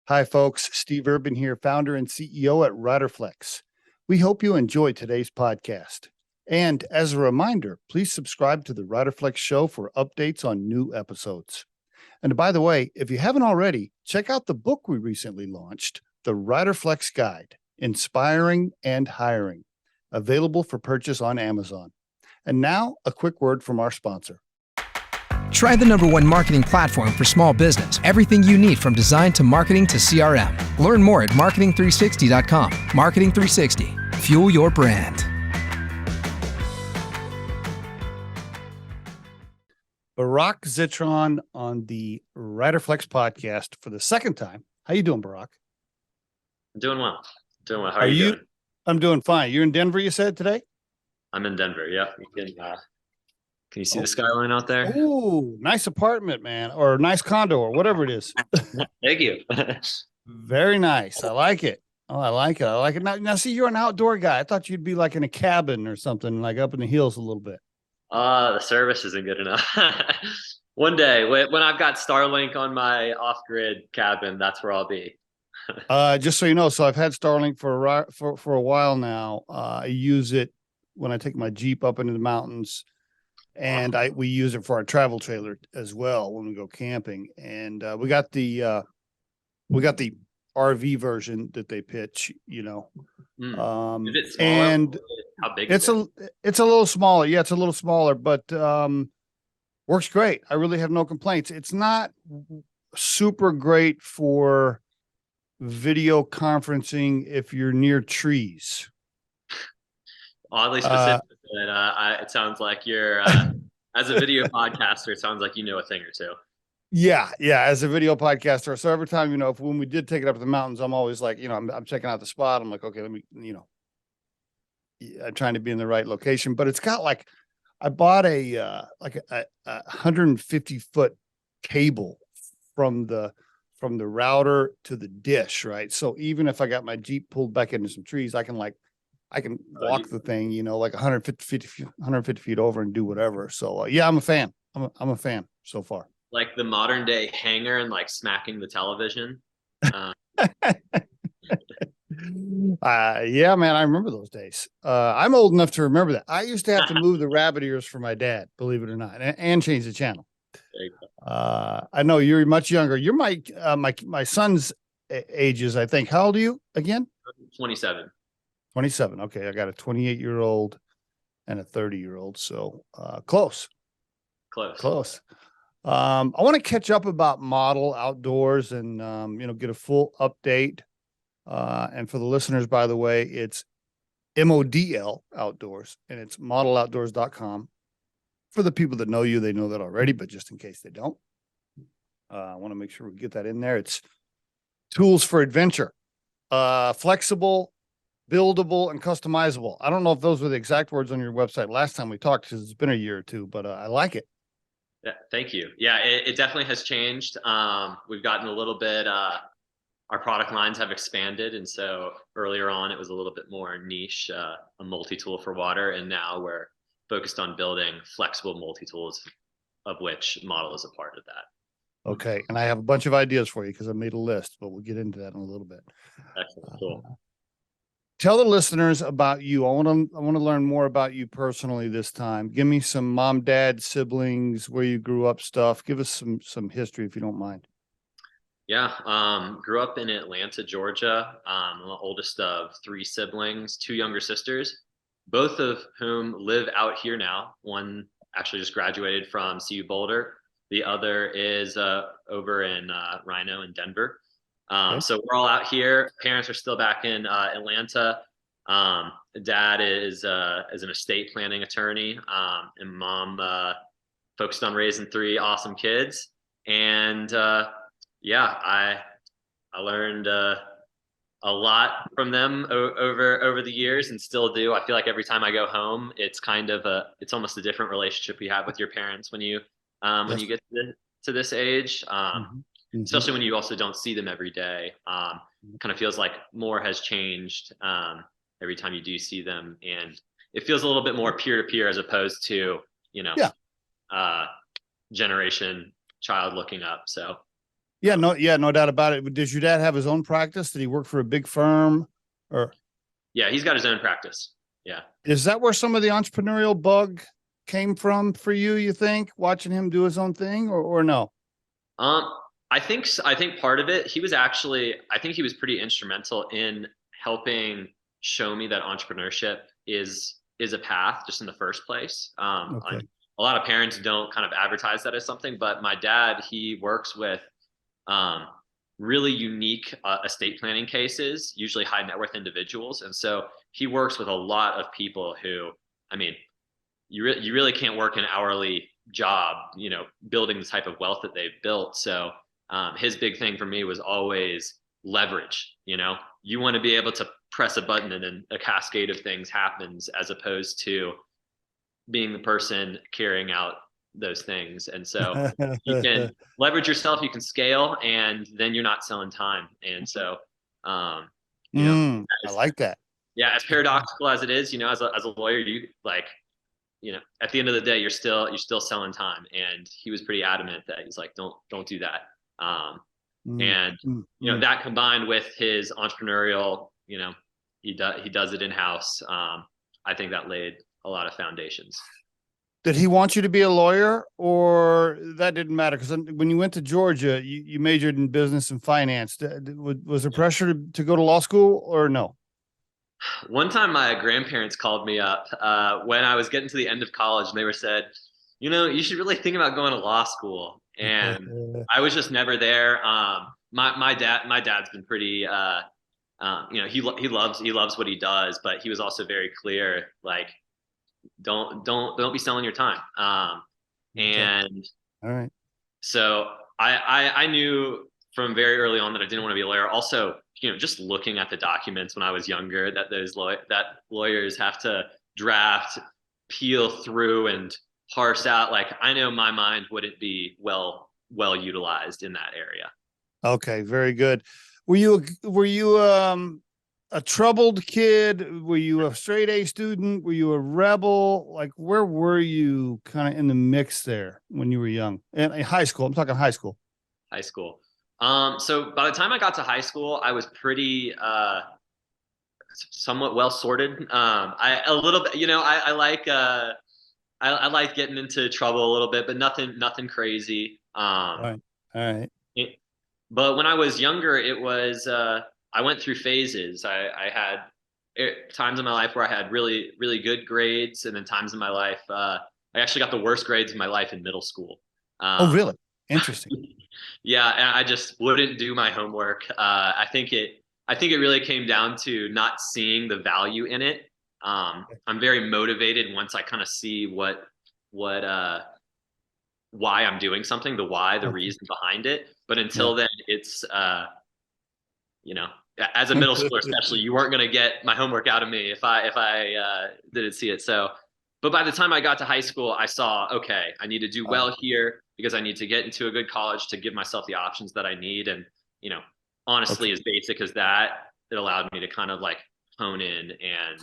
Hi, folks. Steve Urban here, founder and CEO at Riderflex. We hope you enjoy today's podcast. And as a reminder, please subscribe to the Riderflex show for updates on new episodes. And by the way, if you haven't already, check out the book we recently launched, The Riderflex Guide, Inspiring and Hiring, available for purchase on Amazon. And now, a quick word from our sponsor. Try the #1 marketing platform for small business. Everything you need from design to marketing to CRM. Learn more at marketing360.com. Marketing 360. Fuel your brand. Barak Zitron on the Riderflex Podcast for the second time. How you doing, Barak? I'm doing well. How are you doing? I'm doing fine. You're in Denver, you said, today? I'm in Denver. Yeah. Can you see the skyline out there? Oh, nice apartment, man, or nice condo, or whatever it is. Thank you. Very nice. I like it. Oh, I like it. Now, see, you're an outdoor guy. I thought you'd be like in a cabin or something, like up in the hills a little bit. The service isn't good enough. One day, when I've got Starlink on my off-grid cabin, that's where I'll be. Just so you know, so I've had Starlink for a while now. I use it when I take my Jeep up into the mountains. And we use it for our travel trailer as well when we go camping. And we got the RV version that they pitch, you know. Is it smaller? And how big it's is it? It's a little smaller. Yeah, it's a little smaller, but works great. I really have no complaints. It's not super great for video conferencing if you're near trees. Oddly specific. It sounds like you're, as a video podcaster, it sounds like you know a thing or two. Yeah. As a video podcaster. So every time, when we did take it up to the mountains, I'm always like, I'm checking out the spot. I'm like, okay, let me, I'm trying to be in the right location, but it's got I bought a 150-foot cable from the router to the dish. Right. So even if I got my Jeep pulled back into some trees, I can walk the thing, like 150 feet over and do whatever. So yeah, I'm a fan. I'm a fan so far. Like the modern day hanger and smacking the television. Yeah, man, I remember those days. I'm old enough to remember that. I used to have to move the rabbit ears for my dad, believe it or not, and change the channel. I know you're much younger. You're my son's ages, I think. How old are you again? 27. 27. Okay. I got a 28-year-old and a 30-year-old. So close. I want to catch up about MODL Outdoors and, get a full update. And for the listeners, by the way, it's MODL Outdoors and it's modeloutdoors.com. For the people that know you, they know that already, but just in case they don't, I want to make sure we get that in there. It's tools for adventure, flexible, buildable, and customizable. I don't know if those were the exact words on your website last time we talked, because it's been a year or two, but I like it. Yeah, thank you. Yeah, it definitely has changed. We've gotten a little bit, our product lines have expanded. And so earlier on, it was a little bit more niche, a multi-tool for water. And now we're focused on building flexible multi-tools, of which MODL is a part of that. Okay. And I have a bunch of ideas for you because I made a list, but we'll get into that in a little bit. Excellent. Cool. Tell the listeners about you. I want to learn more about you personally this time. Give me some mom, dad, siblings, where you grew up stuff. Give us some history if you don't mind. Yeah. Grew up in Atlanta, Georgia. I'm the oldest of 3 siblings, 2 younger sisters, both of whom live out here now. One actually just graduated from CU Boulder. The other is over in Rhino in Denver. Okay. So we're all out here. Parents are still back in Atlanta. Dad is an estate planning attorney, and mom focused on raising 3 awesome kids. And I learned a lot from them over the years, and still do. I feel like every time I go home, it's it's almost a different relationship we have with your parents when you get to this age. Especially when you also don't see them every day. Kind of feels like more has changed every time you do see them, and it feels a little bit more peer-to-peer as opposed to generation child looking up. So No doubt about it. Does your dad have his own practice? Did he work for a big firm, or? Yeah, he's got his own practice. Yeah. Is that where some of the entrepreneurial bug came from for you, you think, watching him do his own thing, or no? Um, I think part of it, I think he was pretty instrumental in helping show me that entrepreneurship is a path just in the first place. Okay. A lot of parents don't kind of advertise that as something, but my dad, he works with um, really unique estate planning cases, usually high net worth individuals. And so he works with a lot of people who, I mean, you really can't work an hourly job, building the type of wealth that they've built. So his big thing for me was always leverage. You want to be able to press a button and then a cascade of things happens, as opposed to being the person carrying out those things. And so you can leverage yourself, you can scale, and then you're not selling time. And so, I like that. Yeah, as paradoxical as it is, as a lawyer, you like, at the end of the day, you're still selling time. And he was pretty adamant that he's like, don't do that. That combined with his entrepreneurial, he does it in house. I think that laid a lot of foundations. Did he want you to be a lawyer, or that didn't matter? Because when you went to Georgia, you majored in business and finance. Was there pressure to go to law school, or no? One time my grandparents called me up when I was getting to the end of college, and they said, you should really think about going to law school. And I was just never there. My dad's been pretty, he loves what he does, but he was also very clear, like, don't be selling your time. And all right. So I knew from very early on that I didn't want to be a lawyer. Also, just looking at the documents when I was younger that that lawyers have to draft, peel through, and parse out. Like, I know my mind wouldn't be well utilized in that area. Okay, very good. Were you a troubled kid? Were you a straight A student? Were you a rebel? Like, where were you kind of in the mix there when you were young? And high school, I'm talking high school. High school. So by the time I got to high school, I was pretty somewhat well sorted. I a little bit, I like I like getting into trouble a little bit, but nothing crazy. All right. But when I was younger, it was I went through phases. I had times in my life where I had really, really good grades, and then times in my life I actually got the worst grades in my life in middle school. Oh, really? Interesting. Yeah, and I just wouldn't do my homework. I think it really came down to not seeing the value in it. I'm very motivated once I kind of see why I'm doing something, the reason behind it. But until then, it's as a middle schooler especially, you weren't going to get my homework out of me if I didn't see it. So, but by the time I got to high school, I saw, okay, I need to do well here because I need to get into a good college to give myself the options that I need. And, honestly, as basic as that, it allowed me to kind of like hone in and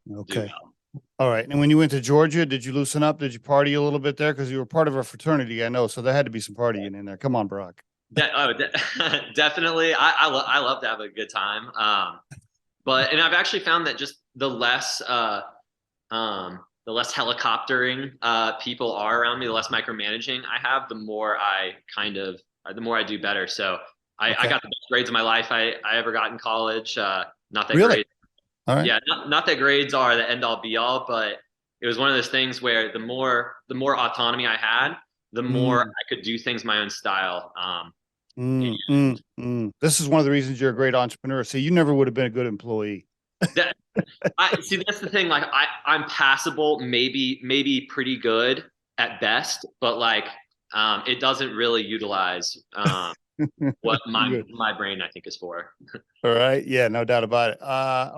do well. All right. And when you went to Georgia, did you loosen up? Did you party a little bit there? Because you were part of a fraternity, I know. So there had to be some partying in there. Come on, Barak. Definitely. I love to have a good time. And I've actually found that just the less helicoptering people are around me, the less micromanaging I have, the more I do better. So I got the best grades of my life I ever got in college. Not that really? grades. All right. Yeah, not that grades are the end all be all, but it was one of those things where the more autonomy I had, the more I could do things my own style. This is one of the reasons you're a great entrepreneur. See, you never would have been a good employee. That's the thing. Like, I'm passable, maybe pretty good at best, but like, it doesn't really utilize what my brain, I think, is for. All right. Yeah, no doubt about it.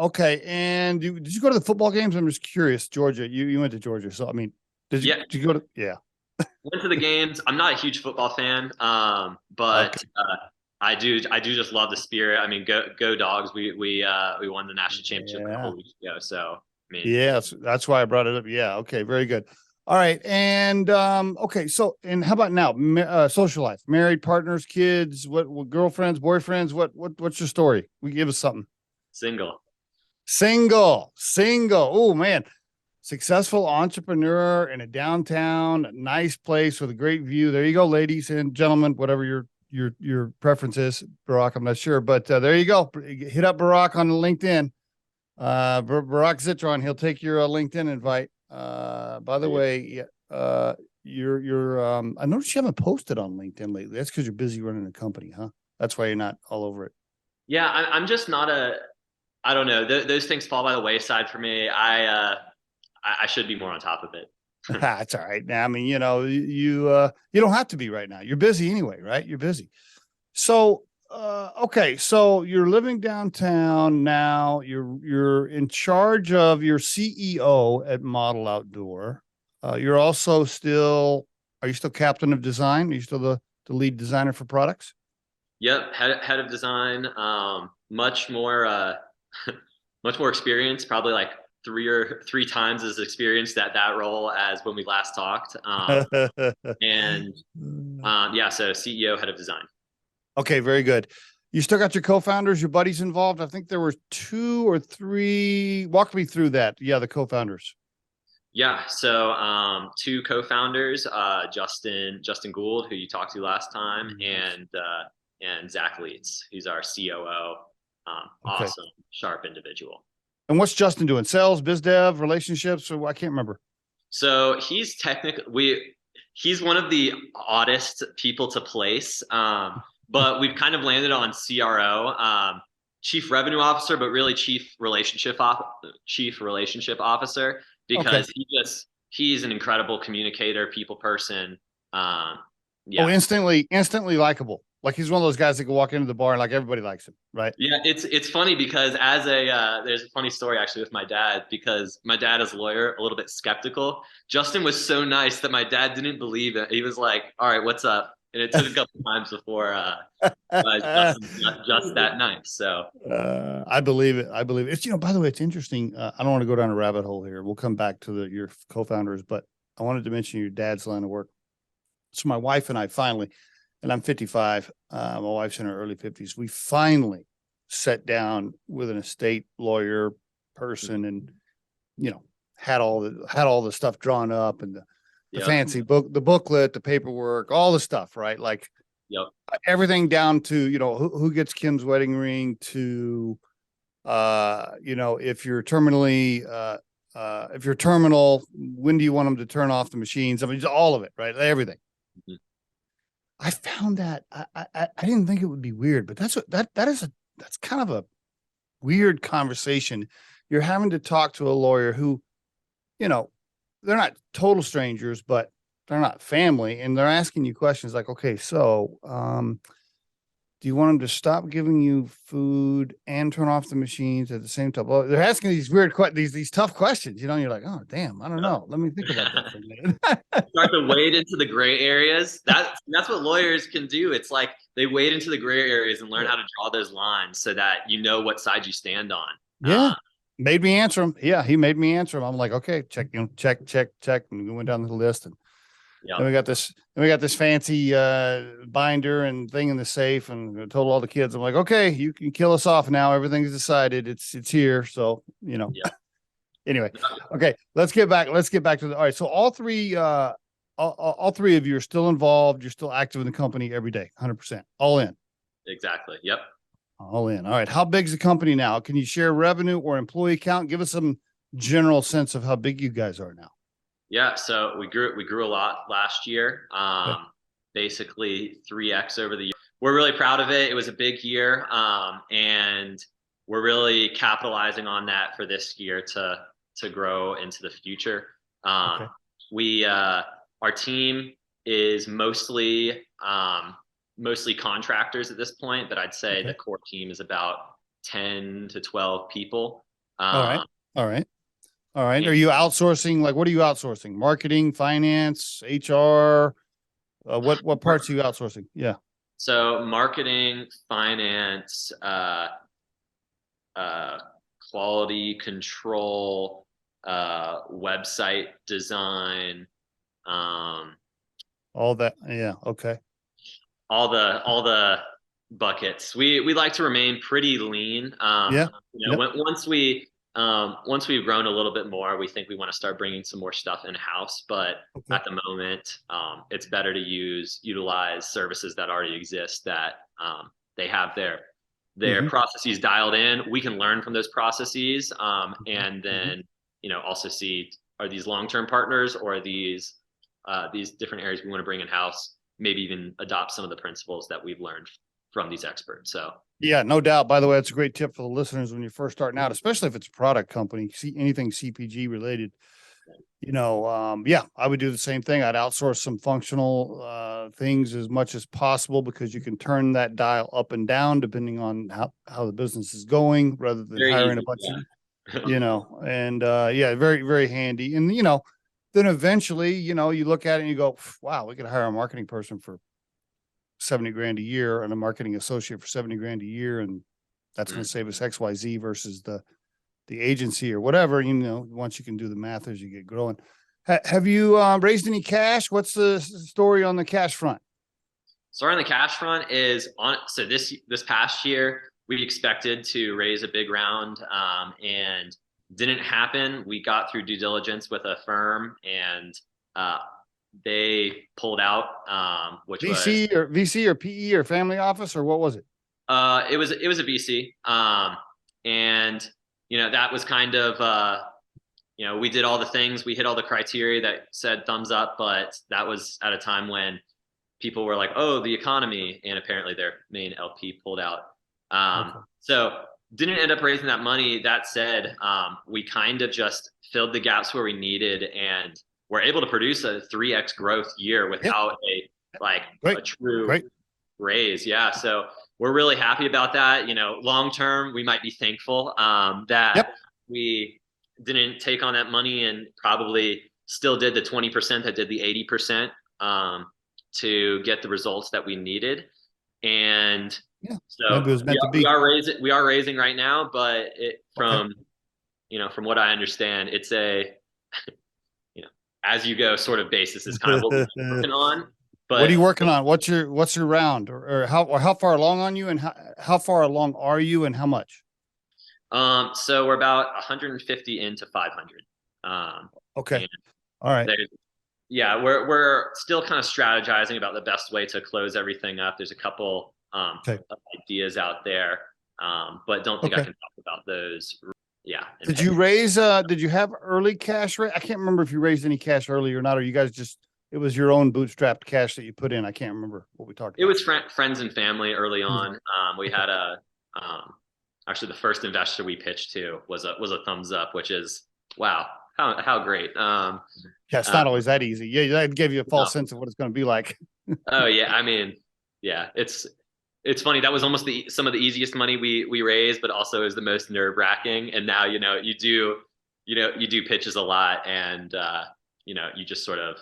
Okay. And did you go to the football games? I'm just curious. Georgia, you went to Georgia. So, I mean, did you go to, went to the games. I'm not a huge football fan. But I do just love the spirit. I mean, go Dogs. We won the national championship a couple weeks ago. So, I mean, yes, that's why I brought it up. Yeah. Okay. Very good. All right. And okay. So, and how about now? Social life, married, partners, kids, what girlfriends, boyfriends, what's your story? We give us something. Single. Single. Oh man. Successful entrepreneur in a downtown, nice place with a great view. There you go, ladies and gentlemen, whatever your preference is. Barak, I'm not sure, but there you go. Hit up Barak on LinkedIn. Barak Zitron, he'll take your LinkedIn invite. By the way, you're I noticed you haven't posted on LinkedIn lately. That's because you're busy running a company, huh? That's why you're not all over it. Yeah, I'm just not I don't know. Those things fall by the wayside for me. I should be more on top of it. That's all right. Now, I mean, you don't have to be right now. You're busy anyway, right? You're busy. So, okay. So you're living downtown now. You're in charge of your CEO at Model Outdoor. You're also are you still captain of design? Are you still the lead designer for products? Yep, head of design. Much more much more experience. Probably like three times as experienced at that role as when we last talked. And yeah, so CEO, head of design. Okay, very good. You still got your co-founders, your buddies involved? I think there were 2 or 3. Walk me through that. Yeah, the co-founders. Yeah, so 2 co-founders, Justin Gould, who you talked to last time, and Zach Leitz, who's our COO. Okay. Awesome, sharp individual. And what's Justin doing? Sales, biz dev, relationships? Or I can't remember. So he's he's one of the oddest people to place, but we've kind of landed on CRO, chief revenue officer, but really chief relationship officer, because Okay. he's an incredible communicator, people person. Oh, Yeah. instantly likable. Like he's one of those guys that can walk into the bar and like everybody likes him, right? Yeah, it's funny because there's a funny story actually with my dad, because my dad is a lawyer, a little bit skeptical. Justin was so nice that my dad didn't believe it. He was like, "All right, what's up?" And it took a couple times before Justin's just that nice. So I believe it. I believe it. It's, by the way, it's interesting. I don't want to go down a rabbit hole here. We'll come back to your co-founders, but I wanted to mention your dad's line of work. So my wife and I finally, and I'm 55, my wife's in her early 50s. We finally sat down with an estate lawyer person and, had all the stuff drawn up and the fancy book, the booklet, the paperwork, all the stuff, right? Like everything down to, who gets Kim's wedding ring to, if you're terminal, when do you want them to turn off the machines? I mean, all of it, right? Everything. Mm-hmm. I found that I didn't think it would be weird, but that's kind of a weird conversation. You're having to talk to a lawyer who, they're not total strangers, but they're not family, and they're asking you questions like, okay, so do you want them to stop giving you food and turn off the machines at the same time? Well, they're asking these weird these tough questions, and you're like, oh damn, I don't know. Let me think about that for a minute. Start to wade into the gray areas. That's what lawyers can do. It's like they wade into the gray areas and learn how to draw those lines so that you know what side you stand on. Yeah. Made me answer him. Yeah, he made me answer him. I'm like, okay, check. And we went down the list, and then we got this fancy binder and thing in the safe, and I told all the kids, I'm like, okay, you can kill us off now. Everything's decided. It's here. So, anyway, okay, let's get back to all right. So all three of you are still involved. You're still active in the company every day, 100%, all in. Exactly. Yep. All in. All right. How big is the company now? Can you share revenue or employee count? Give us some general sense of how big you guys are now. Yeah, so we grew a lot last year. Basically 3x over the year. We're really proud of it. It was a big year, and we're really capitalizing on that for this year to grow into the future. Our team is mostly contractors at this point, but I'd say the core team is about 10 to 12 people. All right. Are you outsourcing? Like, what are you outsourcing? Marketing, finance, HR? What parts are you outsourcing? Yeah. So marketing, finance, quality control, website design, All that. Yeah. Okay. all the buckets. We like to remain pretty lean. Yeah. Yep. Once we've grown a little bit more, we think we want to start bringing some more stuff in house. But Okay. at the moment, it's better to utilize services that already exist that they have their processes dialed in. We can learn from those processes, and then also see, are these long-term partners, or are these different areas we want to bring in house, maybe even adopt some of the principles that we've learned from these experts. So Yeah, no doubt. By the way, that's a great tip for the listeners when you're first starting out, especially if it's a product company, see anything CPG related. Yeah, I would do the same thing. I'd outsource some functional things as much as possible, because you can turn that dial up and down depending on how the business is going, rather than very hiring a easy, bunch yeah. of, and yeah, very, very handy. And, then eventually, you look at it and you go, wow, we could hire a marketing person for 70 grand a year and a marketing associate for 70 grand a year. And that's going to save us XYZ versus the agency or whatever, once you can do the math as you get growing. Have you raised any cash? What's the story on the cash front? Story on the cash front is so this past year, we expected to raise a big round, and didn't happen. We got through due diligence with a firm, and they pulled out, which VC or PE or family office, or what was it? It was a VC, and that was kind of we did all the things, we hit all the criteria that said thumbs up, but that was at a time when people were like, oh, the economy, and apparently their main LP pulled out. So didn't end up raising that money. That said, we kind of just filled the gaps where we needed, and we're able to produce a 3x growth year without a true raise. Yeah. So we're really happy about that. Long term, we might be thankful that we didn't take on that money, and probably still did the 20% that did the 80% to get the results that we needed. And so maybe it was meant to be. We are raising right now, but from what I understand, it's a as you go sort of basis is kind of what we're working on. But what are you working on? What's your round, or how far along on you, and how far along are you, and how much? So we're about 150 into 500. Okay. All right. Yeah, we're still kind of strategizing about the best way to close everything up. There's a couple of ideas out there, but don't think I can talk about those. Yeah. Did you raise? Did you have early cash? I can't remember if you raised any cash early or not, or you guys just, it was your own bootstrapped cash that you put in. I can't remember what we talked about. It was friends and family early on. We had actually the first investor we pitched to was a thumbs up, which is, wow, how great. Yeah, it's not always that easy. Yeah, that gave you a false sense of what it's going to be like. Oh yeah, I mean, yeah, it's funny. That was almost some of the easiest money we raised, but also is the most nerve wracking. And now you do pitches a lot, and you just sort of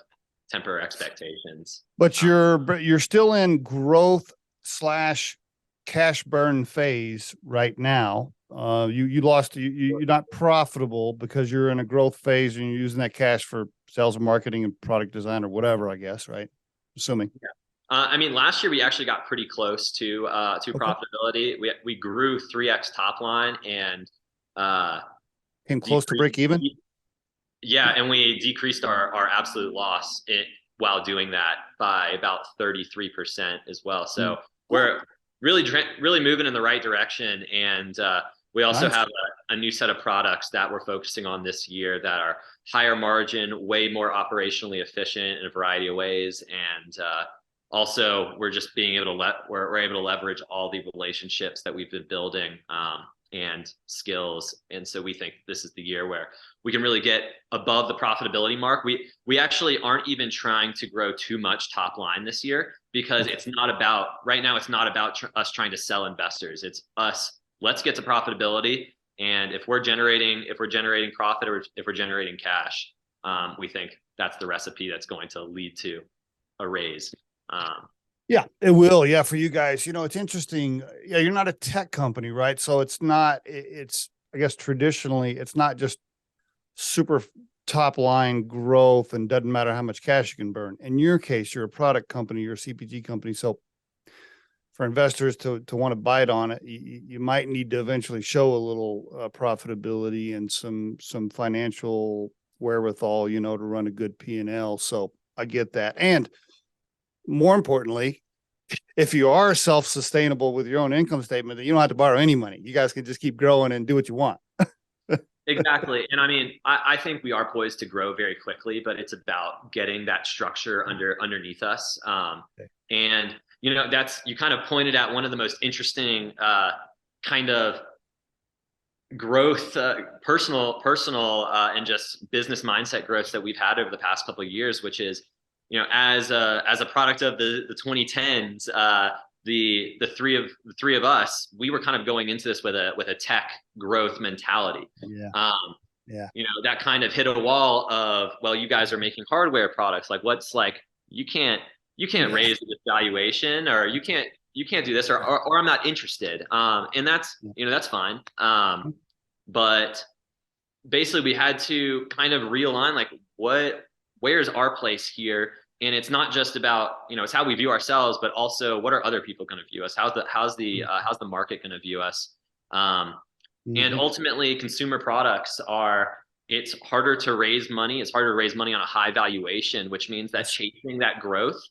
temper expectations. But you're still in growth / cash burn phase right now. You're not profitable because you're in a growth phase, and you're using that cash for sales and marketing and product design or whatever, I guess, right? Assuming. Yeah. I mean, last year we actually got pretty close to profitability. We grew 3x top line, and came close to break even. Yeah, and we decreased our absolute loss while doing that by about 33% as well. So we're really moving in the right direction, and we also have a new set of products that we're focusing on this year that are higher margin, way more operationally efficient in a variety of ways, and also we're just we're able to leverage all the relationships that we've been building and skills. And so we think this is the year where we can really get above the profitability mark. We actually aren't even trying to grow too much top line this year, because it's not about us trying to sell investors. It's us, let's get to profitability. And if we're generating profit, or if we're generating cash, we think that's the recipe that's going to lead to a raise. Yeah, it will. Yeah. For you guys, it's interesting. Yeah. You're not a tech company, right? So I guess traditionally it's not just super top line growth and doesn't matter how much cash you can burn. In your case, you're a product company, you're a CPG company. So for investors to want to bite on it, you might need to eventually show a little profitability and some financial wherewithal, to run a good P&L. So I get that. And more importantly, if you are self-sustainable with your own income statement, then you don't have to borrow any money. You guys can just keep growing and do what you want. Exactly. And I mean, I think we are poised to grow very quickly, but it's about getting that structure underneath us. And, you kind of pointed at one of the most interesting kind of growth, personal, and just business mindset growth that we've had over the past couple of years, which is, as a product of the 2010s, the three of us, we were kind of going into this with a tech growth mentality. That kind of hit a wall of, well, you guys are making hardware products. Like, what's like, you can't raise this valuation, or you can't do this, or I'm not interested. And that's, that's fine. But basically we had to kind of realign, like, where's our place here? And it's not just about, it's how we view ourselves, but also what are other people going to view us? How's the market going to view us? And ultimately consumer products it's harder to raise money. It's harder to raise money on a high valuation, which means that chasing that growth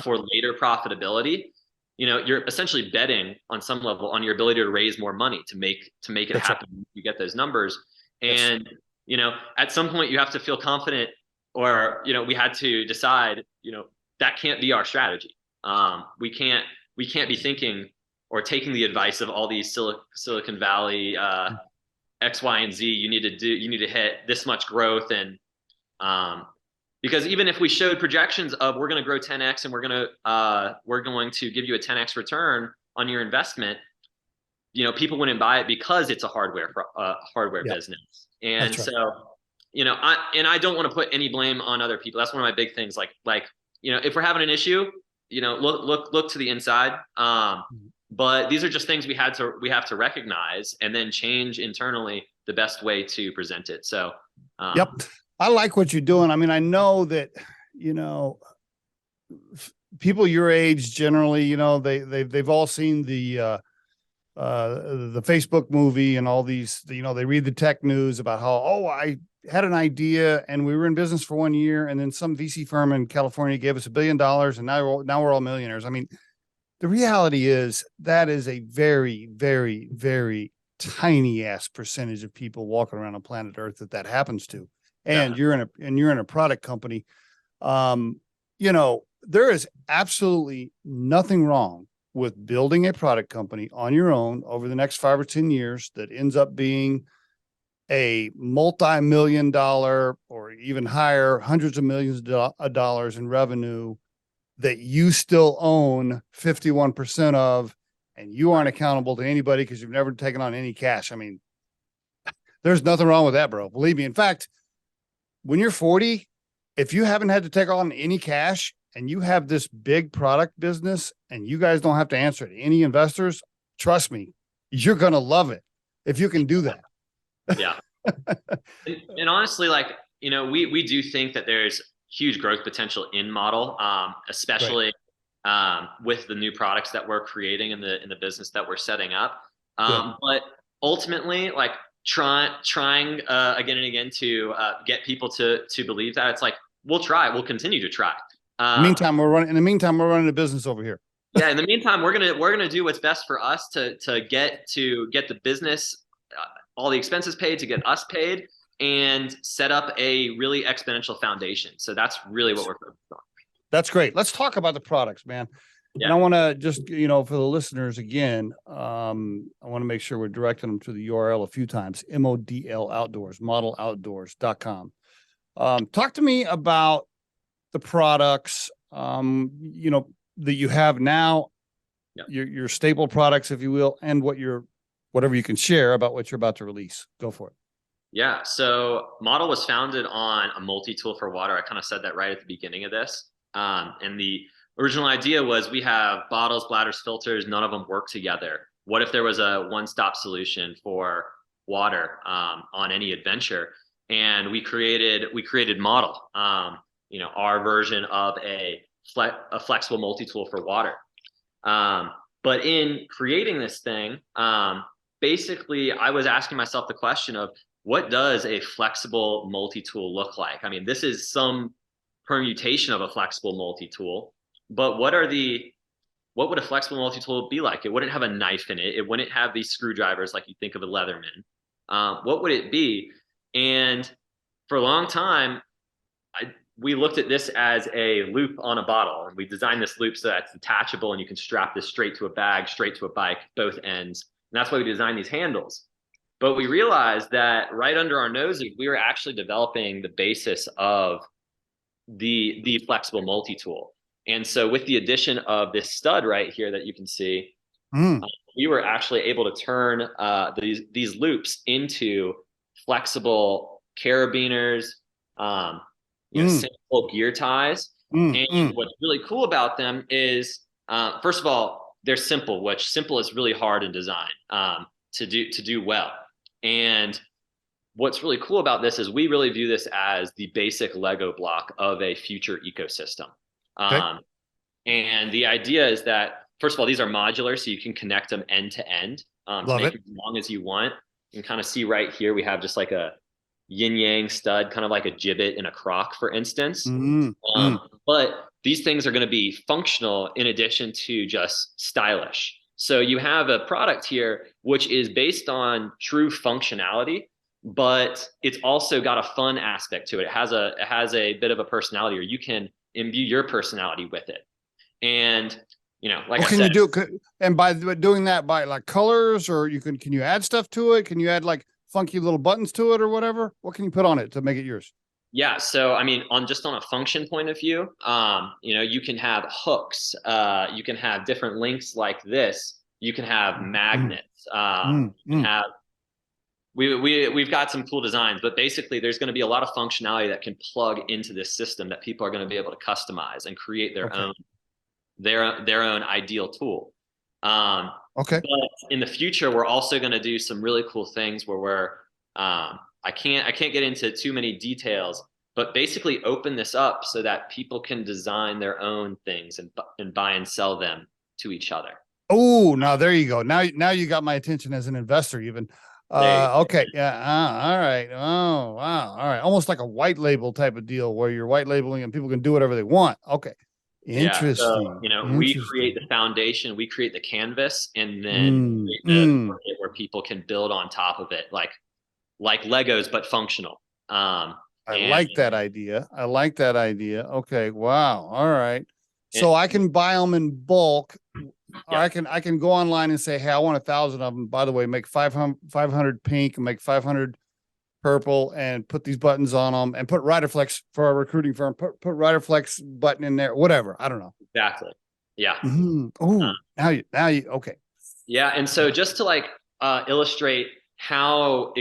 for later profitability, you're essentially betting on some level on your ability to raise more money to make it happen. Right. You get those numbers. And, at some point you have to feel confident, or, we had to decide, that can't be our strategy. We can't be thinking or taking the advice of all these Silicon Valley, X, Y, and Z. You need to hit this much growth. And, because even if we showed projections of we're going to grow 10x and we're going to give you a 10x return on your investment, people wouldn't buy it because it's a hardware business. And so, I don't want to put any blame on other people. That's one of my big things. Like, if we're having an issue, look to the inside. But these are just things we have to recognize and then change internally the best way to present it. So, yep. I like what you're doing. I mean, I know that, people your age generally, they've all seen the Facebook movie and all these, they read the tech news about how, I had an idea and we were in business for 1 year, and then some VC firm in California gave us $1 billion, and now we're all millionaires. I mean, the reality is that is a very, very, very tiny ass percentage of people walking around on planet Earth that happens to. And you're in a product company. There is absolutely nothing wrong with building a product company on your own over the next 5 or 10 years that ends up being a multi-million-dollar or even higher, hundreds of millions of dollars in revenue that you still own 51% of, and you aren't accountable to anybody because you've never taken on any cash. I mean, there's nothing wrong with that, bro. Believe me. In fact, when you're 40, if you haven't had to take on any cash and you have this big product business and you guys don't have to answer to any investors, trust me, you're going to love it if you can do that. Yeah. and honestly, like, we do think that there's huge growth potential in model, especially with the new products that we're creating in the business that we're setting up. But ultimately, like, trying again and again to get people to believe that, it's like, we'll continue to try. In the meantime, we're running a business over here. Yeah. In the meantime, we're gonna do what's best for us to get the business, all the expenses paid, to get us paid, and set up a really exponential foundation. So that's really what we're focused on. That's great. Let's talk about the products, man. Yeah. And I want to just, for the listeners again, I want to make sure we're directing them to the URL a few times: MODL Outdoors, MODLOutdoors.com. Talk to me about the products, that you have now, your staple products, if you will, and whatever you can share about what you're about to release. Go for it. Yeah. So MODL was founded on a multi-tool for water. I kind of said that right at the beginning of this. And the original idea was, we have bottles, bladders, filters, none of them work together. What if there was a one-stop solution for water on any adventure? and we created Model, our version of a flexible multi-tool for water. But in creating this thing, basically I was asking myself the question of, what does a flexible multi-tool look like? I mean, this is some permutation of a flexible multi-tool, but what would a flexible multi-tool be like? It wouldn't have a knife in it. It wouldn't have these screwdrivers like you think of a Leatherman. What would it be? And for a long time, we looked at this as a loop on a bottle, and we designed this loop so that it's detachable and you can strap this straight to a bag, straight to a bike, both ends. And that's why we designed these handles. But we realized that right under our noses, we were actually developing the basis of the flexible multi-tool. And so with the addition of this stud right here that you can see, we were actually able to turn these loops into flexible carabiners, simple gear ties. And what's really cool about them is, first of all, they're simple, which simple is really hard in design to do well. And what's really cool about this is we really view this as the basic Lego block of a future ecosystem. And the idea is that, first of all, these are modular, so you can connect them end to end to make it as long as you want. You can kind of see right here, we have just like a yin yang stud, kind of like a gibbet in a crock, for instance. But these things are going to be functional in addition to just stylish. So you have a product here which is based on true functionality, but it's also got a fun aspect to it. It has a bit of a personality, or you can imbue your personality with it. And like I said, can you do? And by doing that, by like colors, or can you add stuff to it? Can you add like funky little buttons to it or whatever? What can you put on it to make it yours? Yeah. So, I mean, on a function point of view, you can have hooks, you can have different links like this. You can have magnets. We've got some cool designs, but basically there's going to be a lot of functionality that can plug into this system that people are going to be able to customize and create their own ideal tool. But in the future, we're also going to do some really cool things where we're, I can't get into too many details, but basically open this up so that people can design their own things and buy and sell them to each other. Oh, now there you go. Now you got my attention as an investor even. Okay. Yeah. All right. Oh, wow. All right. Almost like a white label type of deal where you're white labeling and people can do whatever they want. Okay. Interesting. Yeah, so, we create the foundation, we create the canvas, and then where people can build on top of it, like Legos, but functional. I like that idea. Okay. Wow. All right. So I can buy them in bulk. Or I can go online and say, hey, I want 1,000 of them. By the way, make 500 pink and make 500 purple, and put these buttons on them, and put Riderflex for our recruiting firm. Put Riderflex button in there, whatever. I don't know. Exactly. Yeah. Oh, now you okay. Yeah, and so just to illustrate how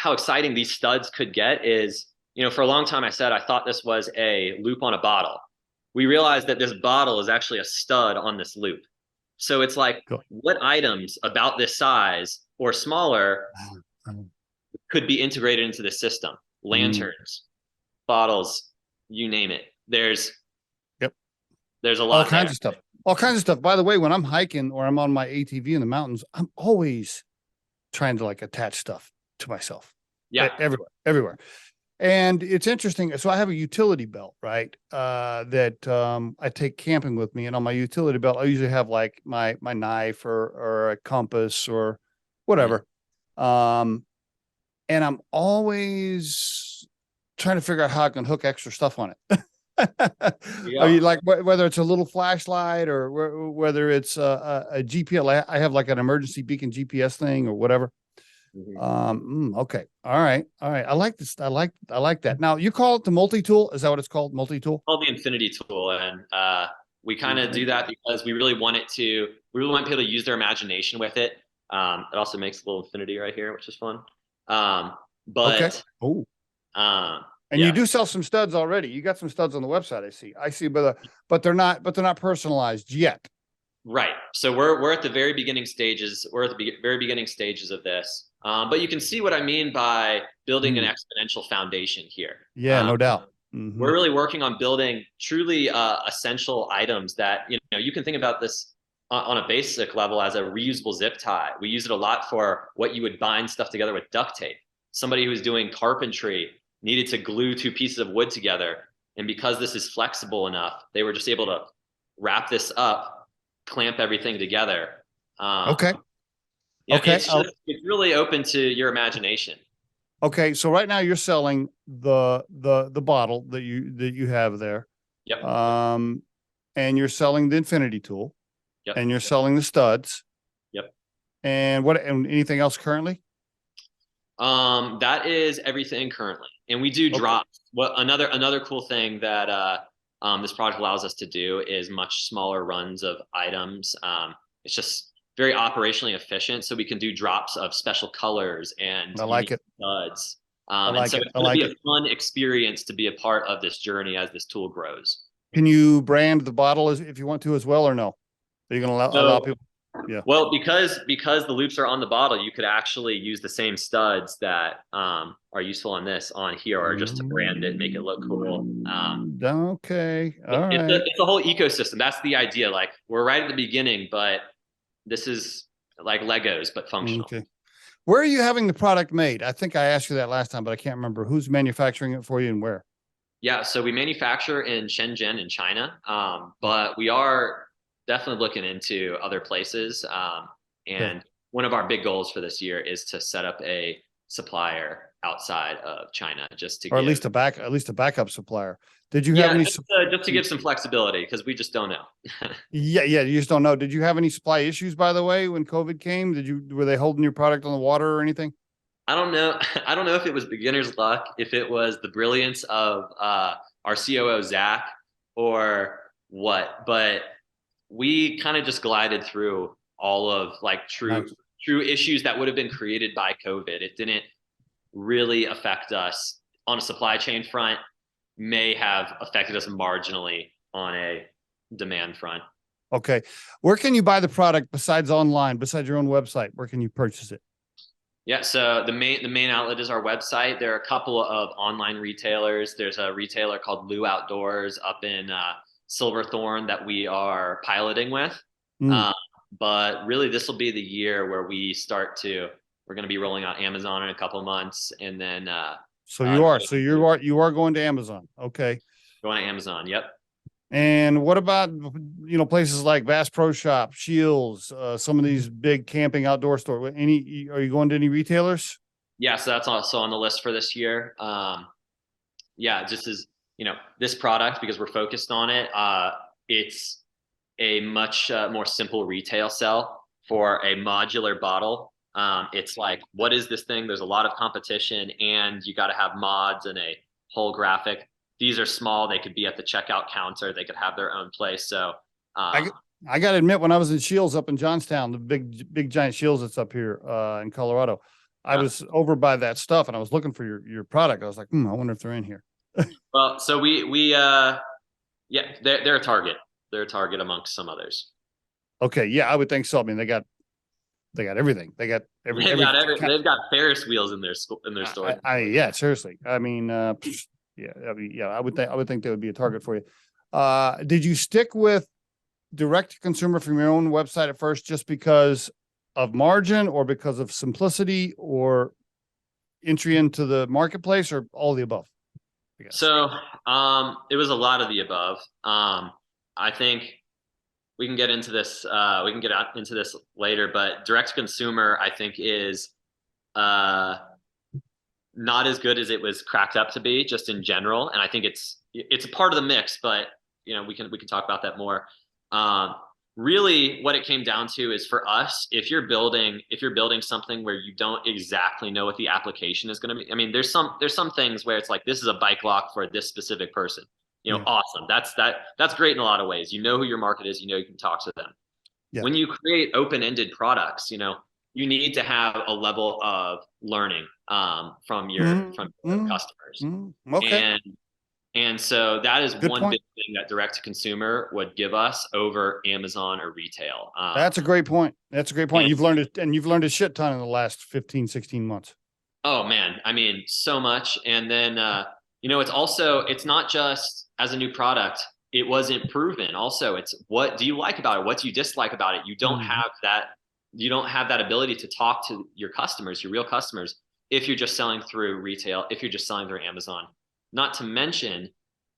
exciting these studs could get is, for a long time I said I thought this was a loop on a bottle. We realized that this bottle is actually a stud on this loop. So it's like, what items about this size or smaller could be integrated into the system? Lanterns, bottles, you name it. There's a lot. All kinds of stuff. By the way, when I'm hiking or I'm on my ATV in the mountains, I'm always trying to attach stuff to myself. Yeah. Everywhere. And it's interesting. So I have a utility belt, right? That I take camping with me. And on my utility belt, I usually have like my knife or a compass or whatever. And I'm always trying to figure out how I can hook extra stuff on it. I mean, like whether it's a little flashlight or whether it's a GPS, I have like an emergency beacon GPS thing or whatever. Okay. All right. I like this. I like that. Now you call it the multi-tool. Is that what it's called? Multi-tool? It's called the infinity tool. And we kind of do that because we really want people to use their imagination with it. It also makes a little infinity right here, which is fun. And you do sell some studs already. You got some studs on the website. I see, but they're not personalized yet. Right. So we're at the very beginning stages. We're at the very beginning stages of this. But you can see what I mean by building an exponential foundation here. Yeah, no doubt. Mm-hmm. We're really working on building truly essential items that, you can think about this on a basic level as a reusable zip tie. We use it a lot for what you would bind stuff together with duct tape. Somebody who was doing carpentry needed to glue two pieces of wood together. And because this is flexible enough, they were just able to wrap this up, clamp everything together. Okay. It's really open to your imagination. Okay. So right now you're selling the bottle that you have there. Yep. And you're selling the infinity tool. Yep. And you're selling the studs. Yep. And anything else currently? That is everything currently. And we do drops. What another cool thing that this project allows us to do is much smaller runs of items. It's just very operationally efficient, so we can do drops of special colors and I like it. studs. It's going to be a fun experience to be a part of this journey as this tool grows. Can you brand the bottle if you want to as well, or no? Are you going to allow people? Yeah. Well, because the loops are on the bottle, you could actually use the same studs that are useful on here, or just to brand it, make it look cool. Okay. All right. It's a whole ecosystem. That's the idea. Like, we're right at the beginning, but this is like Legos, but functional. Okay. Where are you having the product made? I think I asked you that last time, but I can't remember who's manufacturing it for you and where. Yeah, so we manufacture in Shenzhen in China, but we are definitely looking into other places. And one of our big goals for this year is to set up a supplier outside of China, at least a backup supplier. Did you have any just to give some flexibility, because we just don't know. Yeah, you just don't know. Did you have any supply issues, by the way, when COVID came? Were they holding your product on the water or anything? I don't know. I don't know if it was beginner's luck, if it was the brilliance of our COO Zach, or what, but we kind of just glided through all of true issues that would have been created by COVID. It didn't really affect us on a supply chain front, may have affected us marginally on a demand front. Okay. Where can you buy the product besides online, besides your own website? Where can you purchase it? Yeah, so the main outlet is our website. There are a couple of online retailers. There's a retailer called MODL Outdoors up in Silverthorne that we are piloting with. But really, this will be the year where we're going to be rolling out Amazon in a couple of months, and then you are going to Amazon. Okay. Going to Amazon. Yep. And what about, places like Bass Pro Shop, Shields, some of these big camping outdoor stores? Are you going to any retailers? Yeah. So that's also on the list for this year. Just as, this product, because we're focused on it, it's a much more simple retail sell for a modular bottle. It's like, what is this thing? There's a lot of competition, and you got to have mods and a whole graphic. These are small. They could be at the checkout counter. They could have their own place. So I got to admit, when I was in Shields up in Johnstown, the big giant Shields that's up here in Colorado, I was over by that stuff, and I was looking for your product. I was like, I wonder if they're in here. Well, so we they're a target. They're a target amongst some others. Okay, yeah, I would think so. I mean, they got everything. They've got Ferris wheels in their store. Yeah, seriously. I mean, I would think that would be a target for you. Did you stick with direct to consumer from your own website at first, just because of margin, or because of simplicity, or entry into the marketplace, or all of the above? So it was a lot of the above. I think we can get into this. We can get out into this later, but direct to consumer, I think, is not as good as it was cracked up to be, just in general. And I think it's a part of the mix, but we can talk about that more. Really, what it came down to is, for us, if you're building something where you don't exactly know what the application is going to be. I mean, there's some things where it's like, this is a bike lock for this specific person. Awesome. That's great in a lot of ways. You know who your market is. You can talk to them. Yeah. When you create open-ended products, you need to have a level of learning from your customers. Okay. And And so that is Good one point. big thing that direct to consumer would give us over Amazon or retail. That's a great point. That's a great point. And You've learned it, and you've learned a shit ton in the last 15, 16 months. oh man, I mean, so much. And then, it's not just as a new product, it wasn't proven. Also, it's what do you like about it? What do you dislike about it? Mhm. You don't have that ability to talk to your customers, your real customers, if you're just selling through retail, if you're just selling through Amazon. Not to mention,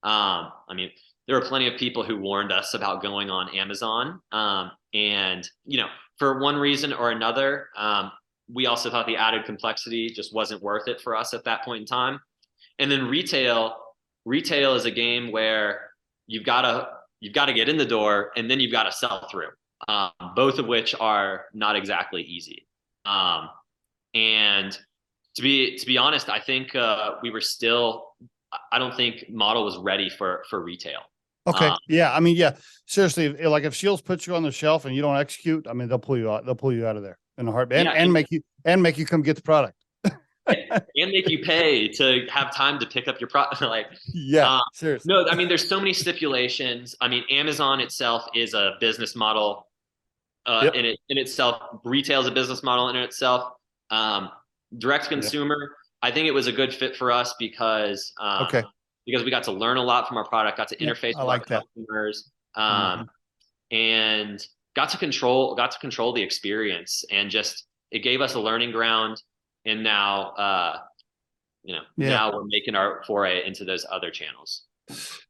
I mean, there were plenty of people who warned us about going on Amazon. And, for one reason or another, we also thought the added complexity just wasn't worth it for us at that point in time. And then retail is a game where you've got to get in the door and then you've got to sell through, both of which are not exactly easy. And to be honest, I think we were still. I don't think model was ready for retail. Okay. Yeah. I mean, yeah, seriously, like if Shields puts you on the shelf and you don't execute, I mean, they'll pull you out. They'll pull you out of there in a heartbeat Yeah, and make you come get the product. and make you pay to have time to pick up your product. Yeah. Seriously. No, I mean, there's so many stipulations. I mean, Amazon itself is a business model Yep. in itself. Retail is a business model in itself. Direct consumer, I think it was a good fit for us Okay. because we got to learn a lot from our product, got to Yep. interface I with our like that. customers, Mhm. and got to control the experience, and just it gave us a learning ground. And now, Yeah. now we're making our foray into those other channels.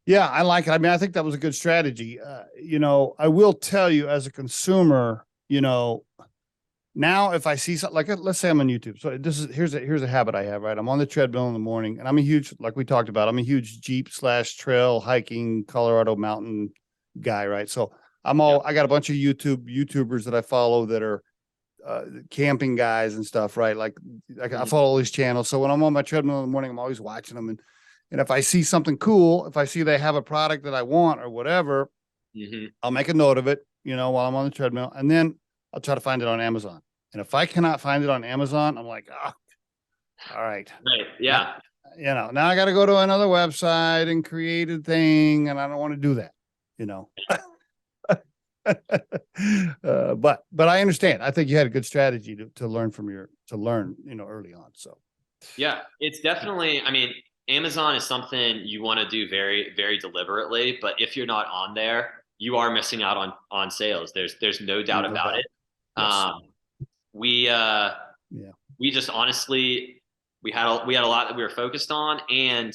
Yeah. I like it. I mean, I think that was a good strategy. I will tell you as a consumer, now if I see something like, let's say I'm on YouTube. So here's a habit I have, right? I'm on the treadmill in the morning and I'm a huge, like we talked about, I'm a huge Jeep/trail hiking Colorado mountain guy, right? So I got a bunch of YouTubers that I follow that are camping guys and stuff, right? Like I follow all these channels. So when I'm on my treadmill in the morning, I'm always watching them. And if I see something cool, if I see they have a product that I want or whatever, I'll make a note of it, while I'm on the treadmill, and then I'll try to find it on Amazon. And if I cannot find it on Amazon, I'm like, all right. Right. Yeah. Now I got to go to another website and create a thing. And I don't want to do that, but I understand. I think you had a good strategy to learn early on. So, Yeah, it's definitely, I mean, Amazon is something you want to do very, very deliberately, but if you're not on there, you are missing out on sales. There's no doubt about it. Yes. We we just honestly we had a lot that we were focused on, and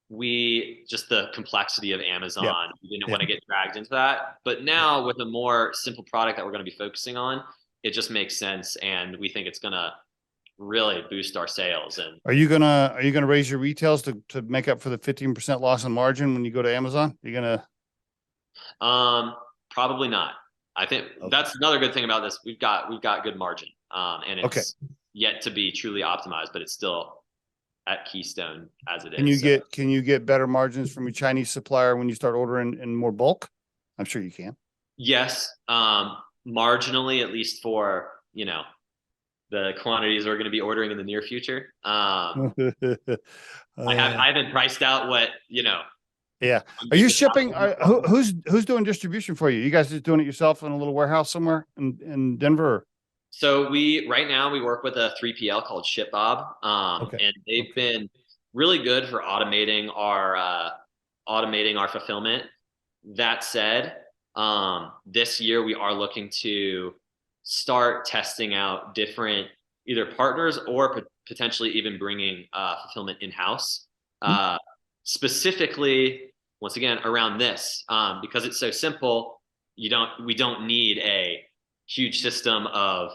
the complexity of Amazon. Yep. We didn't want to get dragged into that. But now with a more simple product that we're going to be focusing on, it just makes sense, and we think it's going to really boost our sales. And are you gonna raise your retails to make up for the 15% loss in margin when you go to Amazon? You're gonna probably not. I think that's another good thing about this. We've got good margin, and it's yet to be truly optimized, but it's still at Keystone as it is. Can you get better margins from your Chinese supplier when you start ordering in more bulk? I'm sure you can. Yes, marginally, at least for the quantities we're going to be ordering in the near future. I haven't priced out what. Yeah. Are you shipping? Who's doing distribution for you? You guys just doing it yourself in a little warehouse somewhere in Denver? So right now we work with a 3PL called ShipBob, and they've been really good for automating our fulfillment. That said, this year we are looking to start testing out different either partners or potentially even bringing fulfillment in-house. Specifically, once again, around this, because it's so simple, we don't need a huge system of,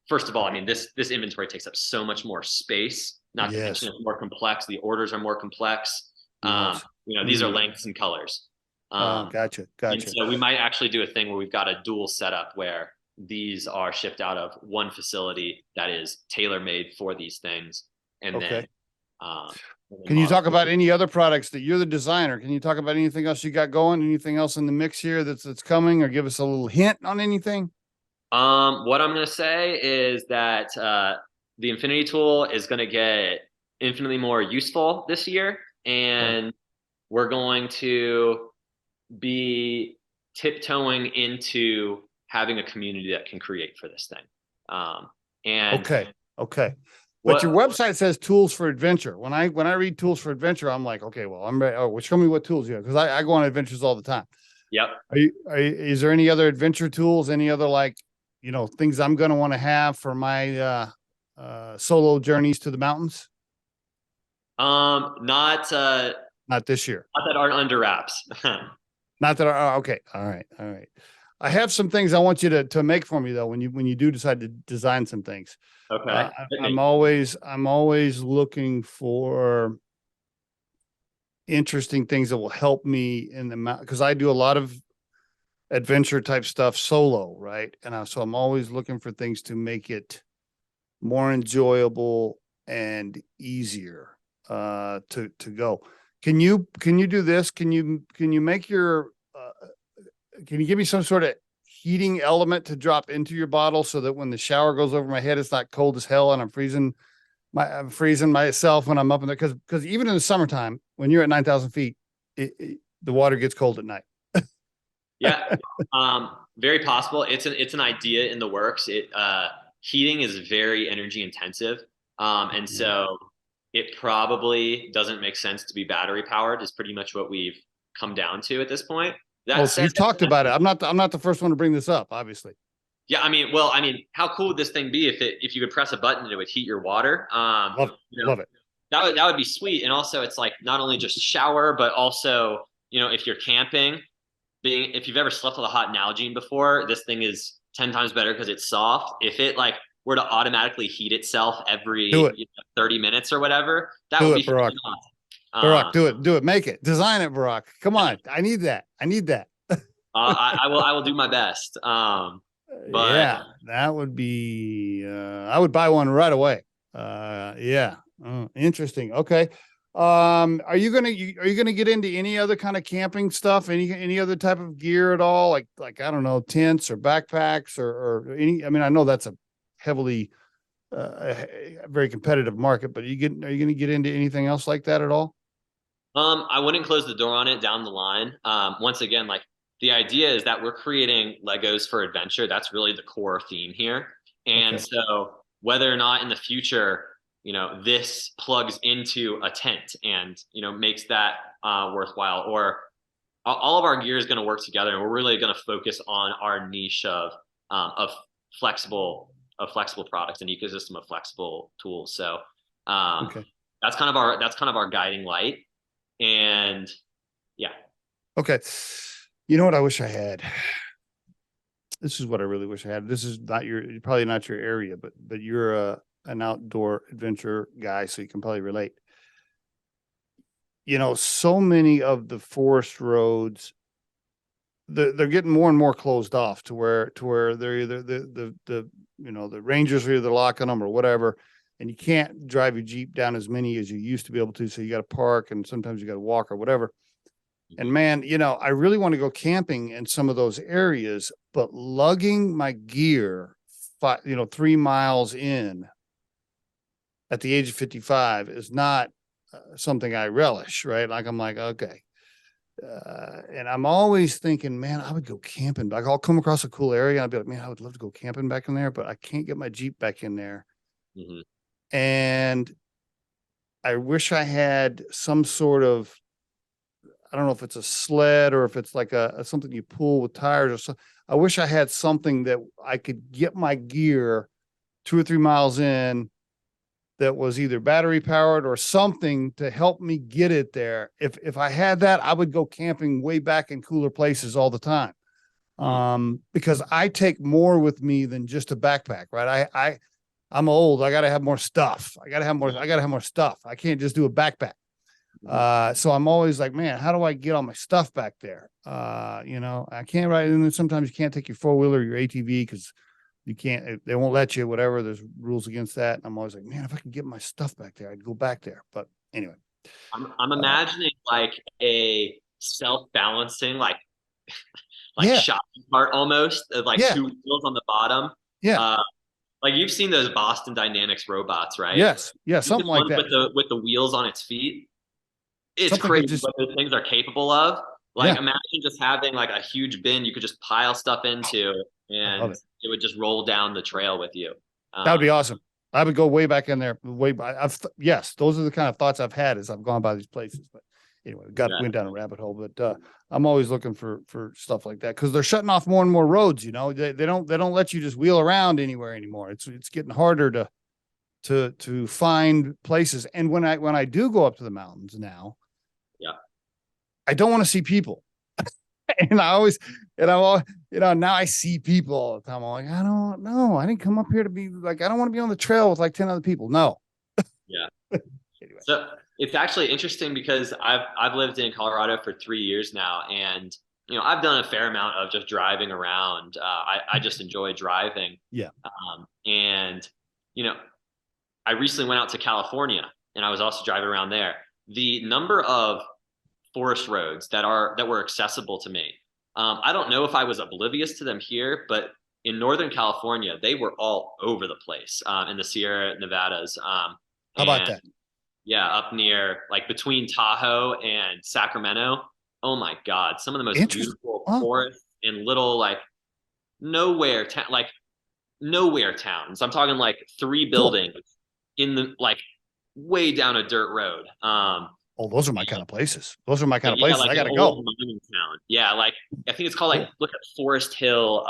first of all, I mean, this inventory takes up so much more space, not to mention it's more complex. The orders are more complex. These are lengths and colors. Gotcha. And so we might actually do a thing where we've got a dual setup where these are shipped out of one facility that is tailor-made for these things. And then, can you talk about any other products that you're the designer? Can you talk about anything else you got going? Anything else in the mix here that's coming, or give us a little hint on anything? What I'm going to say is that the Infinity tool is going to get infinitely more useful this year, and we're going to be tiptoeing into having a community that can create for this thing. And okay. But your website says tools for adventure. When I read tools for adventure, I'm like, okay, well, I'm ready. Oh, well, show me what tools you have, because I go on adventures all the time. Yep. Is there any other adventure tools? Any other, like, things I'm going to want to have for my solo journeys to the mountains? Not this year. Not that aren't under wraps. Not that okay. All right. I have some things I want you to make for me, though, when you do decide to design some things. Okay. I'm always looking for interesting things that will help me in the mountain, because I do a lot of adventure type stuff solo, right? And so I'm always looking for things to make it more enjoyable and easier to go. Can you do this? Can you make your can you give me some sort of heating element to drop into your bottle, so that when the shower goes over my head, it's not cold as hell and I'm freezing myself when I'm up in there? Because even in the summertime, when you're at 9,000 feet, the water gets cold at night. Yeah, very possible. It's an idea in the works. Heating is very energy intensive, and so it probably doesn't make sense to be battery powered. Is pretty much what we've come down to at this point. So you've talked about it. I'm not the first one to bring this up, obviously. Yeah, I mean, how cool would this thing be if you could press a button and it would heat your water? Love it. That would be sweet. And also, it's like not only just shower, but also, if you're camping, if you've ever slept with a hot Nalgene before, this thing is 10 times better because it's soft. If it were to automatically heat itself every 30 minutes or whatever, that would be Barak. Barak, do it. Make it. Design it, Barak. Come on. I need that. I will do my best. But yeah, that would be, I would buy one right away. Interesting. Okay. Are you going to get into any other kind of camping stuff? Any other type of gear at all? Like, I don't know, tents or backpacks or any, I know that's a heavily, very competitive market, but are you going to get into anything else like that at all? I wouldn't close the door on it down the line. Once again, the idea is that we're creating Legos for adventure. That's really the core theme here. And so whether or not in the future, this plugs into a tent and, makes that worthwhile, or all of our gear is going to work together, and we're really going to focus on our niche of flexible products and ecosystem of flexible tools. So that's kind of our guiding light. And yeah. Okay. You know what I wish I had? This is what I really wish I had. This is probably not your area, but you're an outdoor adventure guy, so you can probably relate. So many of the forest roads, they're getting more and more closed off to where they're either the rangers are either locking them or whatever. And you can't drive your Jeep down as many as you used to be able to. So you got to park, and sometimes you got to walk or whatever. And man, I really want to go camping in some of those areas, but lugging my gear, 3 miles in at the age of 55 is not something I relish, right? I'm like, okay. And I'm always thinking, man, I would go camping. I'll come across a cool area and I'd be like, man, I would love to go camping back in there, but I can't get my Jeep back in there. Mm-hmm. And I wish I had some sort of, I don't know if it's a sled or if it's like something you pull with tires or something. I wish I had something that I could get my gear 2 or 3 miles in that was either battery powered or something to help me get it there. If I had that, I would go camping way back in cooler places all the time. Because I take more with me than just a backpack, right? I'm old. I got to have more stuff. I got to have more stuff. I can't just do a backpack. So I'm always like, man, how do I get all my stuff back there? I can't ride. And then sometimes you can't take your 4-wheeler, your ATV, because you can't, they won't let you, whatever. There's rules against that. And I'm always like, man, if I could get my stuff back there, I'd go back there. But anyway, I'm imagining a self-balancing, shopping cart almost, 2 wheels on the bottom. Yeah. You've seen those Boston Dynamics robots, right? Yes. Yeah. Something like that. With the wheels on its feet. it's Something could crazy what those things are capable of. Like, Yeah. imagine just having like a huge bin you could just pile stuff into, I love and it. it would just roll down the trail with you. That would be Um, awesome. I would go way back in there. Yes, those are the kind of thoughts I've had as I've gone by these places. But anyway, yeah, went down a rabbit hole. But I'm always looking for stuff like that because they're shutting off more and more roads. You know, they don't let you just wheel around anywhere anymore. It's getting harder to find places. And when I do go up to the mountains now, yeah, I don't want to see people. And I'm all, now I see people all the time. I'm like, I don't know. I didn't come up here to be like, I don't want to be on the trail with like 10 other people. No. yeah. Anyway. So it's actually interesting because I've lived in Colorado for 3 years now, and I've done a fair amount of just driving around. I just enjoy driving. Yeah. And I recently went out to California, and I was also driving around there. The number of forest roads that were accessible to me. I don't know if I was oblivious to them here, but in Northern California, they were all over the place, in the Sierra Nevadas. How about that? Yeah, up near, like, between Tahoe and Sacramento. Oh my God, some of the most beautiful forests in little, like, nowhere towns. I'm talking like 3 buildings in the, like, way down a dirt road. Oh, those are my kind of places. Those are my kind of places. Like, I gotta go. Mining town. Yeah, like, I think it's called, like, look at Forest Hill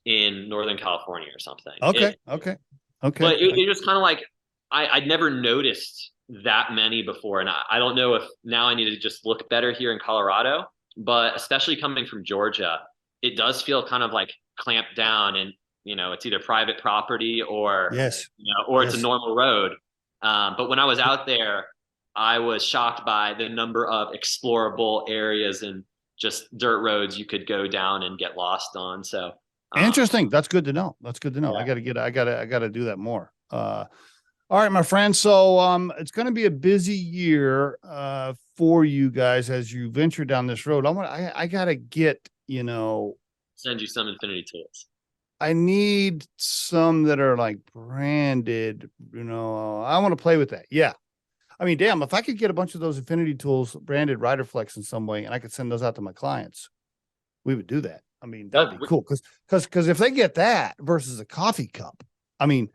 in Northern California or something. Okay. But it just kind of like, I'd never noticed that many before, and I don't know if now I need to just look better here in Colorado. But especially coming from Georgia, it does feel kind of like clamped down, and it's either private property or Yes, it's a normal road. But when I was out there, I was shocked by the number of explorable areas and just dirt roads you could go down and get lost on. So interesting. That's good to know. Yeah. I gotta do that more. All right, my friend. So it's gonna be a busy year for you guys as you venture down this road. I gotta get, send you some Infinity tools. I need some that are like branded, I want to play with that. Yeah. I mean, damn, if I could get a bunch of those Infinity tools branded Riderflex in some way and I could send those out to my clients, we would do that. I mean, that would be cool. Cause if they get that versus a coffee cup, I mean,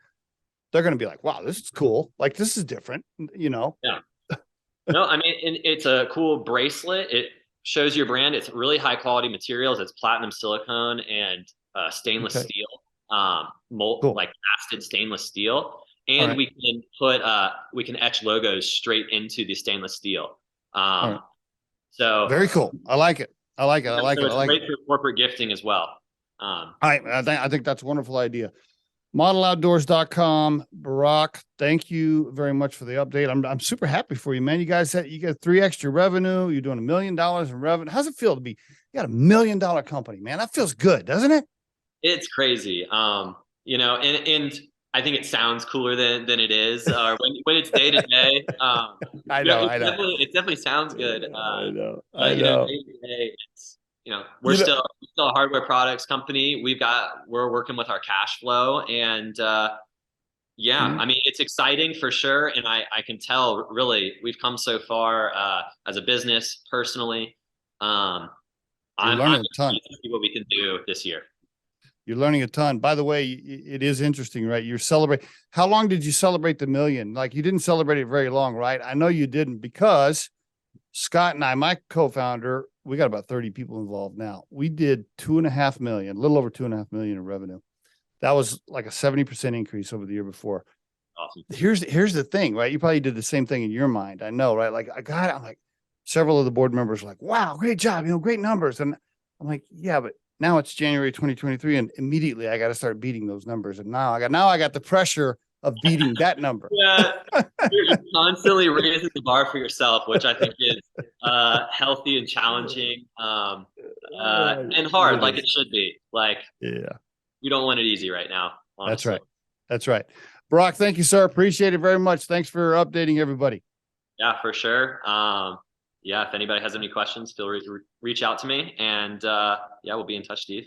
they're going to be like, wow, this is cool. Like, this is different, Yeah. No, I mean, it's a cool bracelet. It shows your brand. It's really high quality materials. It's platinum silicone and stainless steel, Cool. like casted stainless steel. And we can we can etch logos straight into the stainless steel. So very cool. I like it. It's great for corporate gifting as well. I think that's a wonderful idea. MODLOutdoors.com. Barak, thank you very much for the update. I'm super happy for you, man. You guys got 3 extra revenue. You're doing $1 million in revenue. How's it feel to be? You got $1 million company, man. That feels good, doesn't it? It's crazy. And I think it sounds cooler than it is. When it's day to day. I know. It definitely sounds good. I know. Day to day, it's, we're still a hardware products company. We're working with our cash flow, and I mean, it's exciting for sure. And I can tell, really, we've come so far as a business, personally. I'm learning a ton. To see what we can do this year. You're learning a ton. By the way, it is interesting, right? How long did you celebrate the $1 million? Like, you didn't celebrate it very long, right? I know you didn't, because Scott and I, my co-founder, we got about 30 people involved now. We did $2.5 million, a little over $2.5 million in revenue. That was like a 70% increase over the year before. Awesome. Here's the thing, right? You probably did the same thing in your mind. I know, right? Like, I'm like, several of the board members were like, wow, great job, great numbers. And I'm like, yeah, but now it's January 2023, and immediately I got to start beating those numbers. And now I got the pressure of beating that number. Yeah, you're constantly raising the bar for yourself, which I think is healthy and challenging, and hard, like it should be. Like, you don't want it easy right now, honestly. That's right. Barak, thank you, sir. Appreciate it very much. Thanks for updating everybody. Yeah, for sure. If anybody has any questions, feel free to reach out to me, and we'll be in touch, Steve.